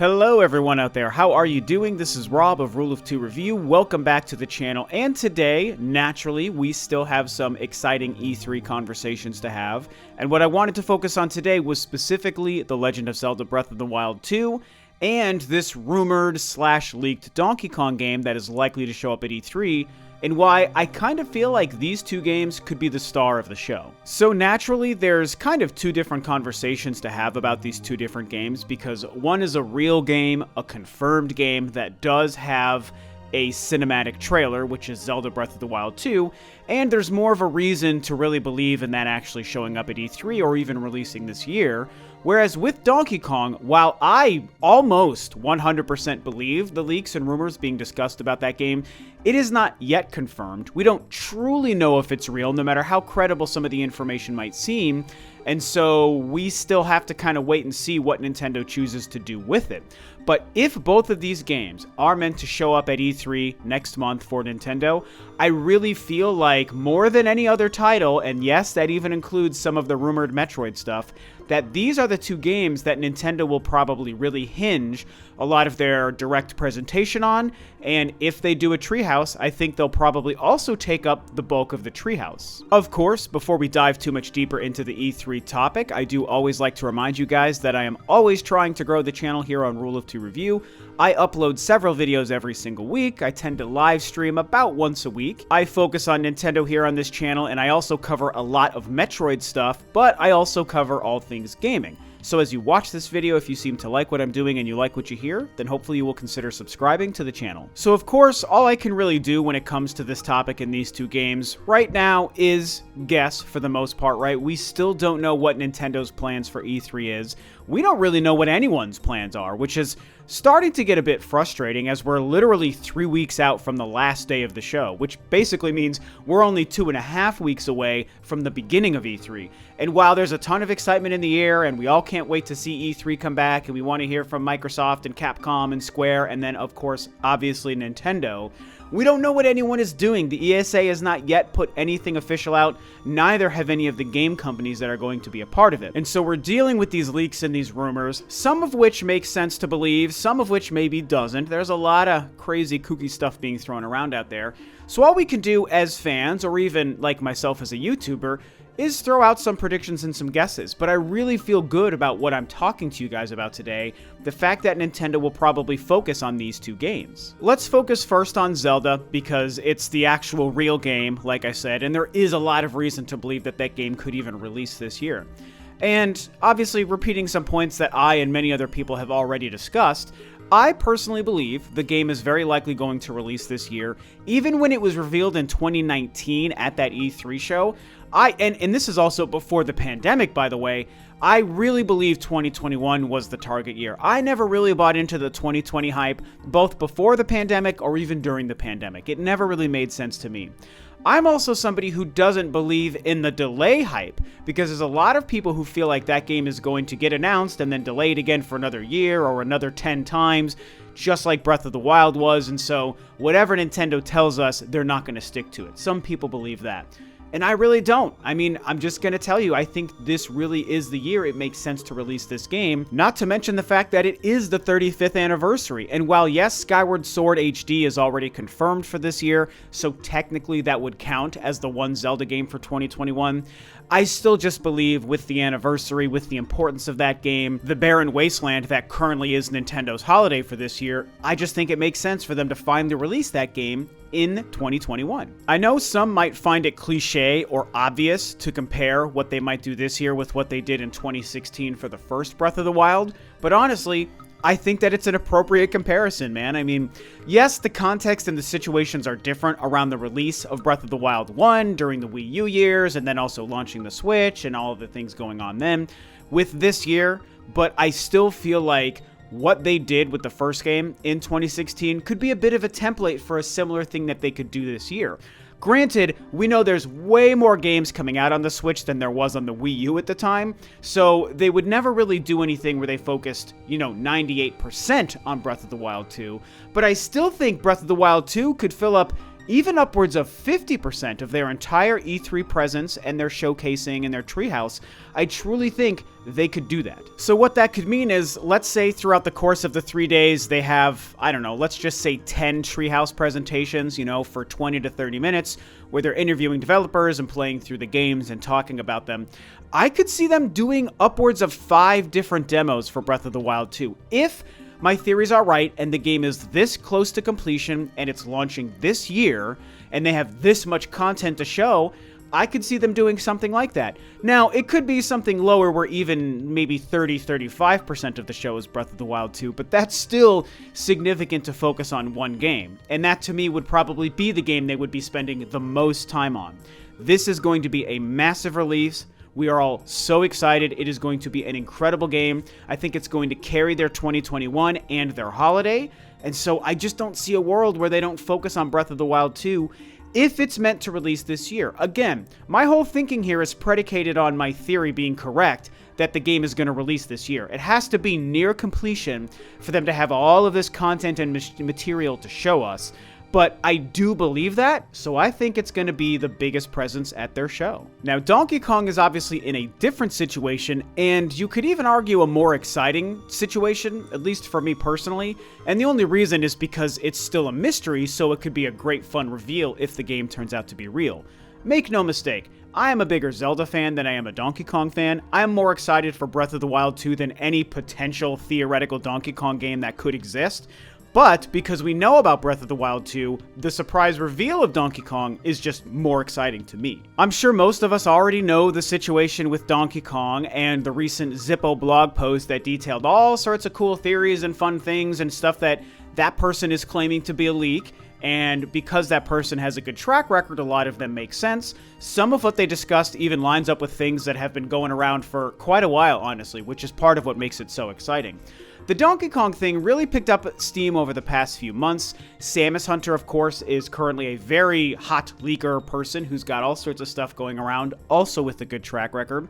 Hello everyone out there, how are you doing? This is Rob of Rule of Two Review. Welcome back to the channel, and today, naturally, we still have some exciting E3 conversations to have, and what I wanted to focus on today was specifically The Legend of Zelda Breath of the Wild 2, and this rumored/leaked Donkey Kong game that is likely to show up at E3, and why I kind of feel like these two games could be the star of the show. So naturally, there's kind of two different conversations to have about these two different games, because one is a real game, a confirmed game that does have a cinematic trailer, which is Zelda Breath of the Wild 2, and there's more of a reason to really believe in that actually showing up at E3 or even releasing this year. Whereas with Donkey Kong, while I almost 100% believe the leaks and rumors being discussed about that game, it is not yet confirmed. We don't truly know if it's real, no matter how credible some of the information might seem, and so we still have to kind of wait and see what Nintendo chooses to do with it. But if both of these games are meant to show up at E3 next month for Nintendo, I really feel like more than any other title, and yes, that even includes some of the rumored Metroid stuff, that these are the two games that Nintendo will probably really hinge a lot of their direct presentation on, and if they do a Treehouse, I think they'll probably also take up the bulk of the Treehouse. Of course, before we dive too much deeper into the E3 topic, I do always like to remind you guys that I am always trying to grow the channel here on Rule of Two Review. I upload several videos every single week. I tend to live stream about once a week. I focus on Nintendo here on this channel, and I also cover a lot of Metroid stuff, but I also cover all things gaming. So as you watch this video, if you seem to like what I'm doing and you like what you hear, then hopefully you will consider subscribing to the channel. So of course, all I can really do when it comes to this topic in these two games right now is guess, for the most part, right? We still don't know what Nintendo's plans for E3 is. We don't really know what anyone's plans are, which is starting to get a bit frustrating as we're literally 3 weeks out from the last day of the show, which basically means we're only 2.5 weeks away from the beginning of E3. And while there's a ton of excitement in the air and we all can't wait to see E3 come back and we want to hear from Microsoft and Capcom and Square and then, of course, obviously Nintendo, we don't know what anyone is doing. The ESA has not yet put anything official out, neither have any of the game companies that are going to be a part of it. And so we're dealing with these leaks and these rumors, some of which make sense to believe, some of which maybe doesn't. There's a lot of crazy kooky stuff being thrown around out there. So all we can do as fans, or even like myself as a YouTuber, is throw out some predictions and some guesses, but I really feel good about what I'm talking to you guys about today, the fact that Nintendo will probably focus on these two games. Let's focus first on Zelda, because it's the actual real game, like I said, and there is a lot of reason to believe that that game could even release this year. And obviously, repeating some points that I and many other people have already discussed, I personally believe the game is very likely going to release this year. Even when it was revealed in 2019 at that E3 show, and this is also before the pandemic, by the way, I really believe 2021 was the target year. I never really bought into the 2020 hype, both before the pandemic or even during the pandemic. It never really made sense to me. I'm also somebody who doesn't believe in the delay hype, because there's a lot of people who feel like that game is going to get announced and then delayed again for another year or another 10 times, just like Breath of the Wild was, and so whatever Nintendo tells us, they're not going to stick to it. Some people believe that. And I really don't. I mean, I'm just going to tell you, I think this really is the year it makes sense to release this game, not to mention the fact that it is the 35th anniversary. And while, yes, Skyward Sword HD is already confirmed for this year, so technically that would count as the one Zelda game for 2021, I still just believe with the anniversary, with the importance of that game, the barren wasteland that currently is Nintendo's holiday for this year, I just think it makes sense for them to finally release that game in 2021. I know some might find it cliche or obvious to compare what they might do this year with what they did in 2016 for the first Breath of the Wild, but honestly, I think that it's an appropriate comparison, man. I mean, yes, the context and the situations are different around the release of Breath of the Wild 1 during the Wii U years, and then also launching the Switch and all of the things going on then with this year, but I still feel like what they did with the first game in 2016 could be a bit of a template for a similar thing that they could do this year. Granted, we know there's way more games coming out on the Switch than there was on the Wii U at the time, so they would never really do anything where they focused, 98% on Breath of the Wild 2, but I still think Breath of the Wild 2 could fill up even upwards of 50% of their entire E3 presence and their showcasing and their treehouse, I truly think they could do that. So what that could mean is, let's say throughout the course of the 3 days, they have, I don't know, let's just say 10 treehouse presentations, you know, for 20 to 30 minutes, where they're interviewing developers and playing through the games and talking about them. I could see them doing upwards of 5 different demos for Breath of the Wild 2. If my theories are right and the game is this close to completion and it's launching this year and they have this much content to show, I could see them doing something like that. Now, it could be something lower where even maybe 30-35% of the show is Breath of the Wild 2, but that's still significant to focus on one game. And that to me would probably be the game they would be spending the most time on. This is going to be a massive release. We are all so excited. It is going to be an incredible game. I think it's going to carry their 2021 and their holiday. And so I just don't see a world where they don't focus on Breath of the Wild 2 if it's meant to release this year. Again, my whole thinking here is predicated on my theory being correct that the game is going to release this year. It has to be near completion for them to have all of this content and material to show us. But I do believe that, so I think it's going to be the biggest presence at their show. Now, Donkey Kong is obviously in a different situation, and you could even argue a more exciting situation, at least for me personally, and the only reason is because it's still a mystery, so it could be a great fun reveal if the game turns out to be real. Make no mistake, I am a bigger Zelda fan than I am a Donkey Kong fan. I am more excited for Breath of the Wild 2 than any potential theoretical Donkey Kong game that could exist. But because we know about Breath of the Wild 2, the surprise reveal of Donkey Kong is just more exciting to me. I'm sure most of us already know the situation with Donkey Kong and the recent Zippo blog post that detailed all sorts of cool theories and fun things and stuff that person is claiming to be a leak. And because that person has a good track record, a lot of them make sense. Some of what they discussed even lines up with things that have been going around for quite a while, honestly, which is part of what makes it so exciting. The Donkey Kong thing really picked up steam over the past few months. Samus Hunter, of course, is currently a very hot leaker person who's got all sorts of stuff going around, also with a good track record.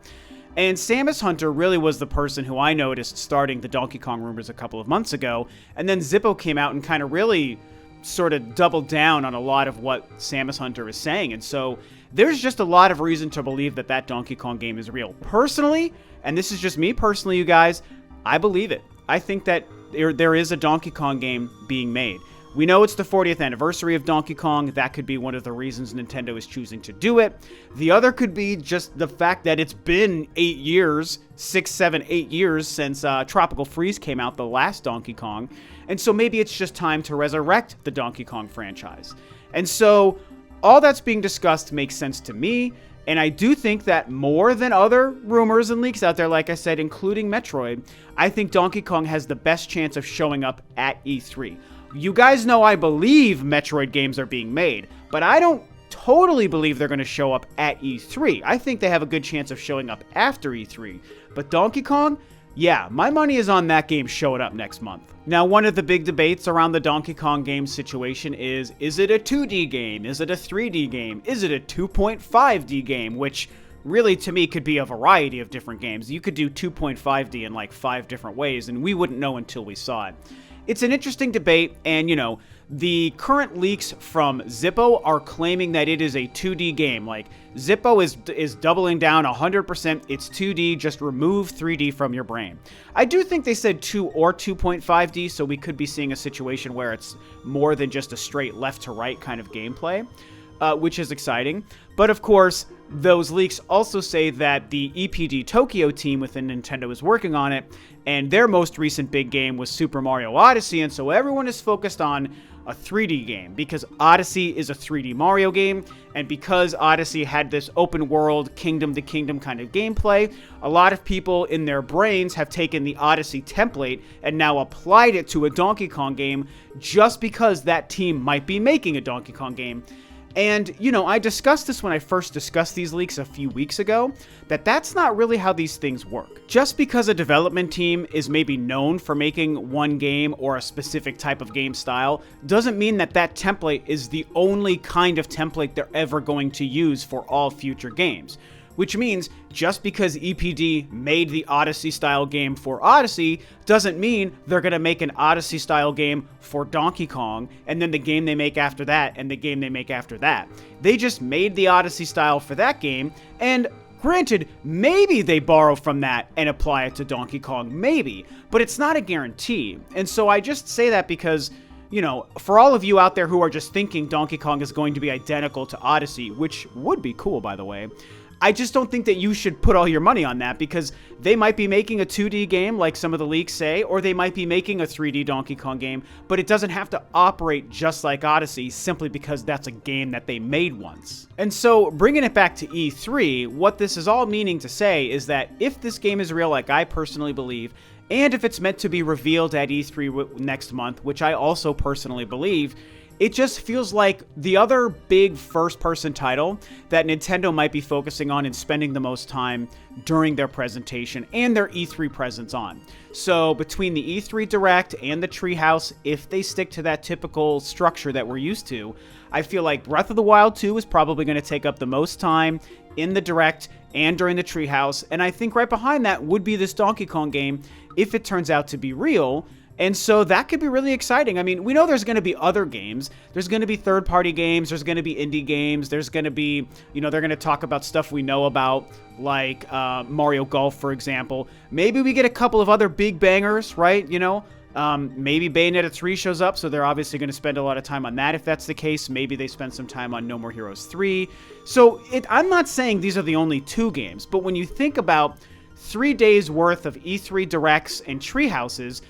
And Samus Hunter really was the person who I noticed starting the Donkey Kong rumors a couple of months ago, and then Zippo came out and kind of really sort of doubled down on a lot of what Samus Hunter is saying, and so there's just a lot of reason to believe that that Donkey Kong game is real. Personally, and this is just me personally, you guys, I believe it. I think that there is a Donkey Kong game being made. We know it's the 40th anniversary of Donkey Kong. That could be one of the reasons Nintendo is choosing to do it. The other could be just the fact that it's been 8 years, 6, 7, 8 years since Tropical Freeze came out, the last Donkey Kong. And so maybe it's just time to resurrect the Donkey Kong franchise. And so all that's being discussed makes sense to me. And I do think that more than other rumors and leaks out there, like I said, including Metroid, I think Donkey Kong has the best chance of showing up at E3. You guys know I believe Metroid games are being made, but I don't totally believe they're going to show up at E3. I think they have a good chance of showing up after E3. But Donkey Kong? Yeah, my money is on that game showing up next month. Now, one of the big debates around the Donkey Kong game situation is it a 2D game? Is it a 3D game? Is it a 2.5D game? Which really, to me, could be a variety of different games. You could do 2.5D in like 5 different ways, and we wouldn't know until we saw it. It's an interesting debate, and, you know, the current leaks from Zippo are claiming that it is a 2D game. Like, Zippo is doubling down 100%. It's 2D, just remove 3D from your brain. I do think they said 2 or 2.5D, so we could be seeing a situation where it's more than just a straight left to right kind of gameplay, which is exciting. But of course, those leaks also say that the EPD Tokyo team within Nintendo is working on it, and their most recent big game was Super Mario Odyssey, and so everyone is focused on a 3D game, because Odyssey is a 3D Mario game, and because Odyssey had this open world, kingdom to kingdom kind of gameplay, a lot of people in their brains have taken the Odyssey template and now applied it to a Donkey Kong game just because that team might be making a Donkey Kong game. And, you know, I discussed this when I first discussed these leaks a few weeks ago, that's not really how these things work. Just because a development team is maybe known for making one game or a specific type of game style, doesn't mean that that template is the only kind of template they're ever going to use for all future games. which means just because EPD made the Odyssey-style game for Odyssey doesn't mean they're going to make an Odyssey-style game for Donkey Kong, and then the game they make after that, and the game they make after that. They just made the Odyssey style for that game, and granted, maybe they borrow from that and apply it to Donkey Kong, maybe, but it's not a guarantee. And so I just say that because, you know, for all of you out there who are just thinking Donkey Kong is going to be identical to Odyssey, which would be cool, by the way, I just don't think that you should put all your money on that, because they might be making a 2D game like some of the leaks say, or they might be making a 3D Donkey Kong game, but it doesn't have to operate just like Odyssey simply because that's a game that they made once. And so bringing it back to E3, what this is all meaning to say is that if this game is real, like I personally believe, and if it's meant to be revealed at E3 next month, which I also personally believe, it just feels like the other big first-person title that Nintendo might be focusing on and spending the most time during their presentation and their E3 presence on. So between the E3 Direct and the Treehouse, if they stick to that typical structure that we're used to, I feel like Breath of the Wild 2 is probably going to take up the most time in the Direct and during the Treehouse, and I think right behind that would be this Donkey Kong game if it turns out to be real. And so that could be really exciting. I mean, we know there's going to be other games. There's going to be third-party games. There's going to be indie games. There's going to be, you know, they're going to talk about stuff we know about, like Mario Golf, for example. Maybe we get a couple of other big bangers, right? You know, maybe Bayonetta 3 shows up, so they're obviously going to spend a lot of time on that if that's the case. Maybe they spend some time on No More Heroes 3. So I'm not saying these are the only 2 games, but when you think about 3 days worth of E3 Directs and Treehouses,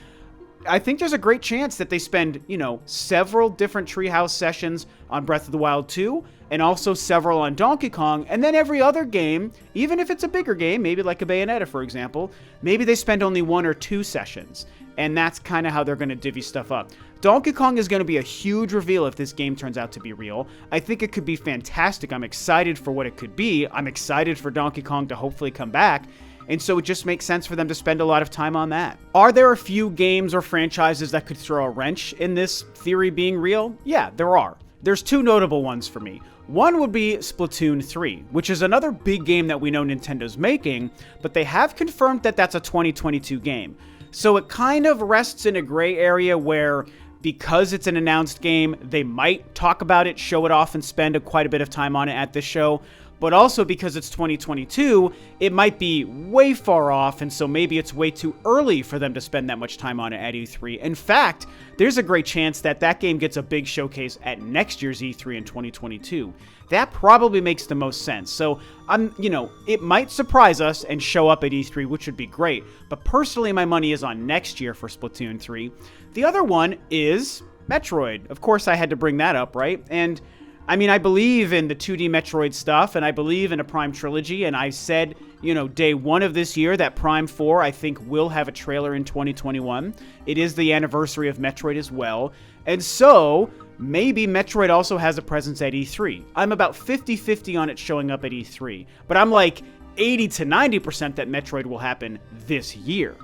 I think there's a great chance that they spend, you know, several different Treehouse sessions on Breath of the Wild 2, and also several on Donkey Kong, and then every other game, even if it's a bigger game, maybe like a Bayonetta, for example, maybe they spend only 1 or 2 sessions, and that's kind of how they're going to divvy stuff up. Donkey Kong is going to be a huge reveal if this game turns out to be real. I think it could be fantastic. I'm excited for what it could be. I'm excited for Donkey Kong to hopefully come back. And so it just makes sense for them to spend a lot of time on that. Are there a few games or franchises that could throw a wrench in this theory being real? Yeah, there are. There's 2 notable ones for me. One would be Splatoon 3, which is another big game that we know Nintendo's making, but they have confirmed that that's a 2022 game. So it kind of rests in a gray area where, because it's an announced game, they might talk about it, show it off, and spend quite a bit of time on it at this show. But also because it's 2022, it might be way far off, and so maybe it's way too early for them to spend that much time on it at E3. In fact, there's a great chance that that game gets a big showcase at next year's E3 in 2022. That probably makes the most sense. So, you know, it might surprise us and show up at E3, which would be great. But personally, my money is on next year for Splatoon 3. The other one is Metroid. Of course, I had to bring that up, right? And I mean, I believe in the 2D Metroid stuff, and I believe in a Prime trilogy, and I said, you know, day 1 of this year that Prime 4, I think, will have a trailer in 2021. It is the anniversary of Metroid as well, and so maybe Metroid also has a presence at E3. I'm about 50-50 on it showing up at E3, but I'm like 80 to 90% that Metroid will happen this year.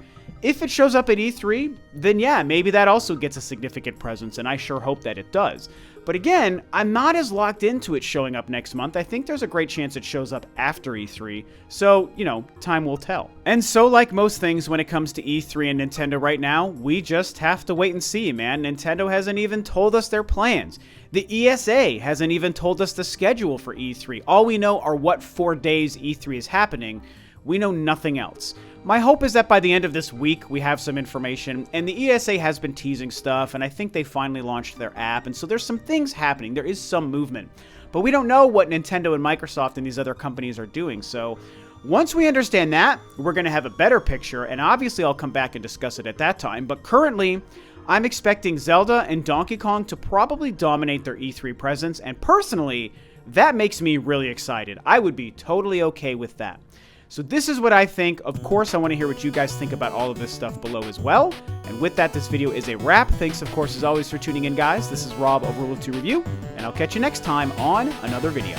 If it shows up at E3, then yeah, maybe that also gets a significant presence, and I sure hope that it does. But again, I'm not as locked into it showing up next month. I think there's a great chance it shows up after E3. So, you know, time will tell. And so, like most things when it comes to E3 and Nintendo right now, we just have to wait and see, man. Nintendo hasn't even told us their plans. The ESA hasn't even told us the schedule for E3. All we know are what 4 days E3 is happening. We know nothing else. My hope is that by the end of this week, we have some information, and the ESA has been teasing stuff, and I think they finally launched their app, and so there's some things happening. There is some movement, but we don't know what Nintendo and Microsoft and these other companies are doing, so once we understand that, we're going to have a better picture, and obviously I'll come back and discuss it at that time, but currently, I'm expecting Zelda and Donkey Kong to probably dominate their E3 presence, and personally, that makes me really excited. I would be totally okay with that. So this is what I think. Of course, I want to hear what you guys think about all of this stuff below as well. And with that, this video is a wrap. Thanks, of course, as always, for tuning in, guys. This is Rob of Rule of 2 Review, and I'll catch you next time on another video.